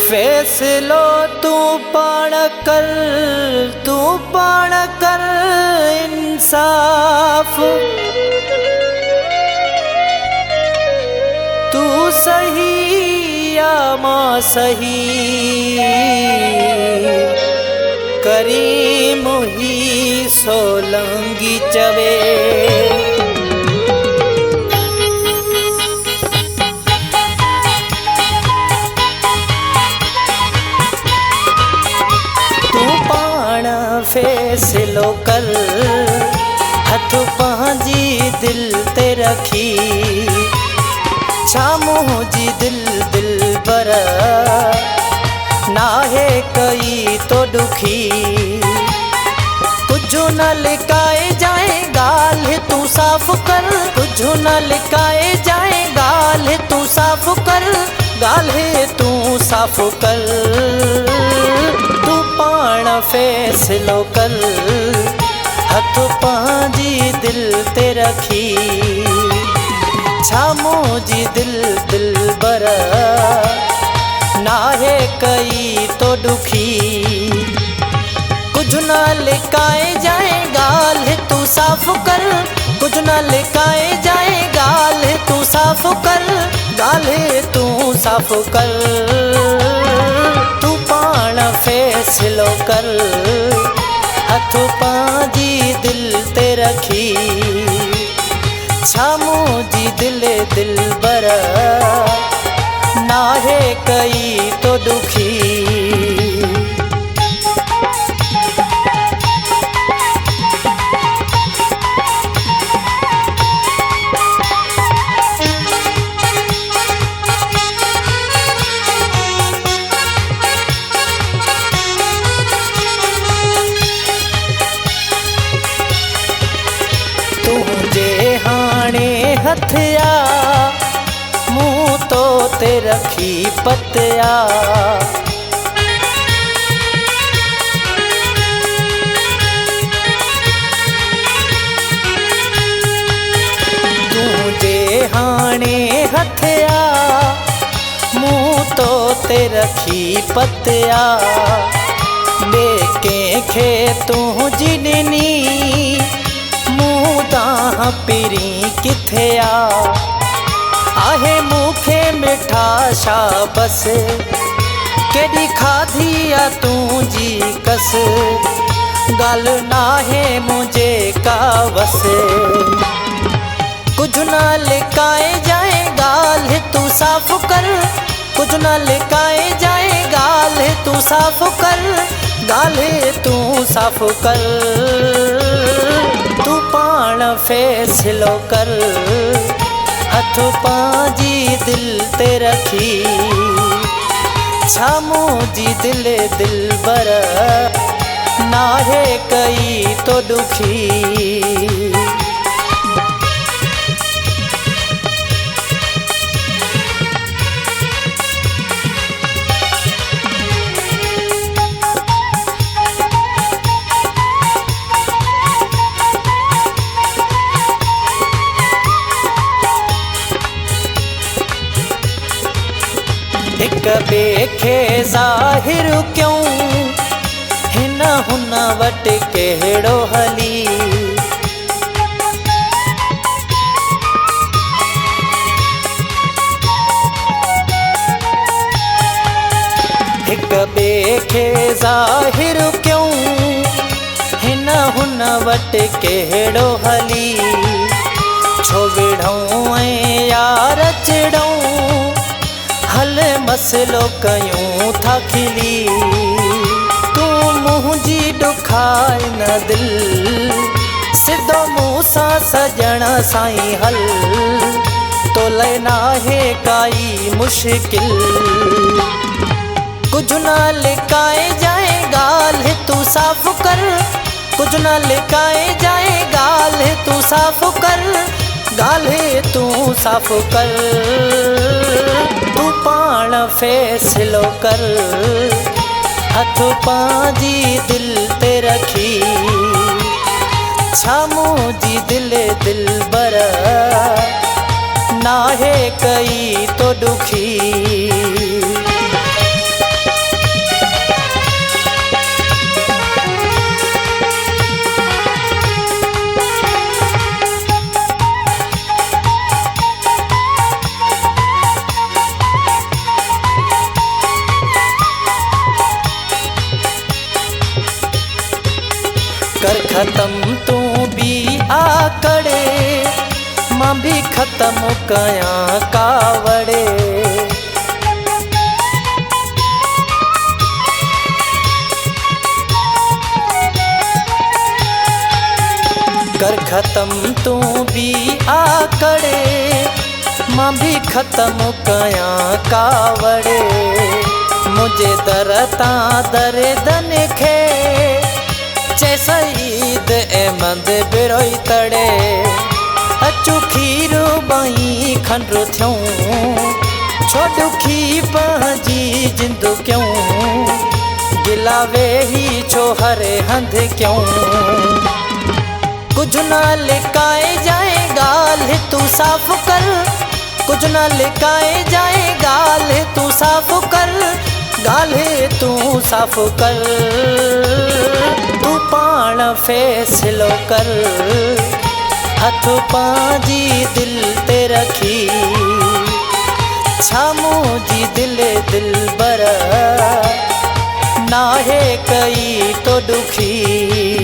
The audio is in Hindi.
फैसलो तू पाण कर इंसाफ। तू सही या मां सही करीम ही सोलंगी चवे। फैसलो कर हथ पंहिंजी दिल ते रखी। छा मुंहिंजी दिल बर नाहे कई तो दुखी। कुझु न लिकाए जाए ॻाल्हि तू साफ़ कर। कुझु न लिकाए जाए ॻाल्हि तू साफ़ कर। ॻाल्हि तू साफ़ कर। तू पाण फैसलो कर हथ पंहिंजी दिल ते रखी। छा मुंहिंजी दिल बर नाहे कई तो दुखी। कुझु न लिकाए जाए ॻाल्हि तू साफ़ कर। कुझु न लिकाए जाए ॻाल्हि तू साफ़ कर। ॻाल्हि तू साफ़ कर। तू पाण फैसलो कर हथ पंहिंजी दिल ते रखी। छा मुंहिंजी दिल बर नाहे कई तो दुखी। तुझे हाणे हथिया मुँह तो ते रखी पतिया। तुझे हाणे हथिया मुँह तो ते रखी पतिया। ॿिए कंहिंखे तुंहिंजी ॾिनी मुँह तां पिरी किथे आहे मूंखे मिठा शाबस। केॾी खाधी आ तुंहिंजी कस। ॻाल्हि नाहे मुंहिंजे का वस। कुझु न लिकाए जाए ॻाल्हि तू साफ़ कर। कुझु न लिकाए जाए ॻाल्हि तू साफ़ कर। ॻाल्हि तू साफ़ कर। तू पाण फैसलो कर हथ पंहिंजी दिल ते रखी। छा मुंहिंजी दिल बर नाहे कई तो दुखी। हिक ॿिए खे ज़ाहिर क्यों हिन हुन वटि कहिड़ो हली। हिक ॿिए खे ज़ाहिर क्यों हिन हुन वटि कहिड़ो हली। छो विढ़ूं ऐं यार चिड़ूं हल मसलो कयूं था खिली। तूं मुंहिंजी ॾुखाए न दिल सिधो मूं सां सॼण साईं हल। तोले नाहे काई मुश्किल। कुझु न लिकाए जाए ॻाल्हि तू साफ़ कर। कुझु न लिकाए जाए ॻाल्हि तू साफ़ कर। ॻाल्हि तू साफ़ कर। तू पाण फैसलो कर हथ पंहिंजी दिल ते रखी। छा मुंहिंजी दिल बर नाहे कई तो दुखी। ख़त्म तू भी आकड़े मां भी ख़त्म कयां कावड़े। कर ख़त्म तू भी आकड़े मां भी ख़त्म कयां कावड़े। मुझे दर तां दर्दन खे चे सईद अहमद बिरोई तड़े। अचू खीर बाई खंड थियूं छो ॾुखी पंहिंजी जिंदु क्यों। गिला वेही छो हरे हंध क्यों। कुछ ना लिकाए जाए गाल तू साफ कर। कुछ ना लिकाए जाए गाल तू साफ कर। गाल तू साफ कर। तू पाण फैसलो कर। हथ पांजी दिल ते रखी छा मुंहिंजी दिल बर नाहे कई तो दुखी।